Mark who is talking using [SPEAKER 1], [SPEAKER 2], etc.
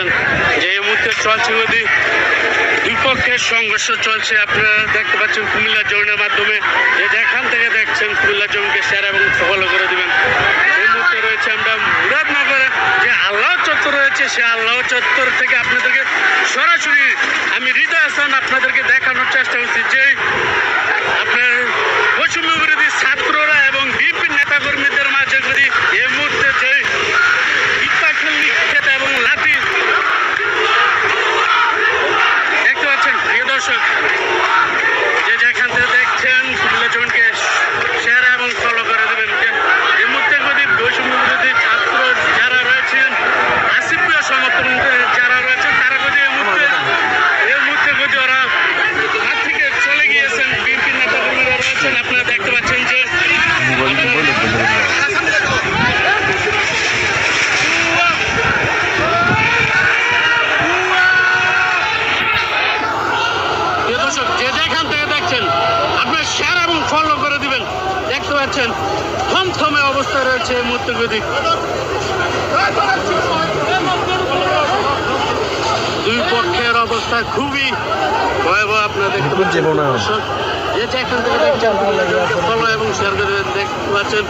[SPEAKER 1] পাচ্ছেন যে এই মুহূর্তে চলছে যদি দুই পক্ষের সংঘর্ষ চলছে। আপনারা দেখতে পাচ্ছেন কুমিল্লা জোনের মাধ্যমে যেখান থেকে দেখছেন কুমিল্লা জোনকে শেয়ার এবং ফলো করে দিবেন। এই মুহূর্তে রয়েছে আমরা মুরাদনগরে যে আল্লাহ চত্বর রয়েছে, সে আল্লাহ চত্বর থেকে আপনাদেরকে সরাসরি আমি হৃদয় হাসান আপনাদেরকে দেখানোর চেষ্টা করছি যে আপনার বৈষম্য বিরোধী ছাত্ররা এবং বিএনপি নেতাকর্মীদের মাঝে যদি এই মুহূর্তে যে ইটপাটকেল খেতে এবং লাঠি দেখতে পাচ্ছেন প্রিয় দর্শক, যে যেখান থেকে দেখছেন কুমিল্লা জোনকে শেয়ার এবং ফলো করে দেবেন। এই মুহূর্তে যদি বৈষম্য বিরোধী ছাত্র যারা রয়েছেন, আসিফ প্রিয় সমর্থন যারা রয়েছেন, তারা যদি এই মুহূর্তে যদি ওরা হাত থেকে চলে গিয়েছেন, বিএনপি নেতাকর্মীরা রয়েছেন, আপনারা দেখতে পাচ্ছেন যে যে যেখান থেকে দেখছেন আপনার শেয়ার এবং ফলো করে দিবেন। দেখতে পাচ্ছেন থমথমে অবস্থা রয়েছে এই মুহূর্তে গদি। দুই পক্ষের অবস্থা খুবই ভয়াবহ। আপনারা দেখতে পাচ্ছেন যে যেখান থেকে দেখছেন ফলো এবং শেয়ার করে দেখতে পাচ্ছেন।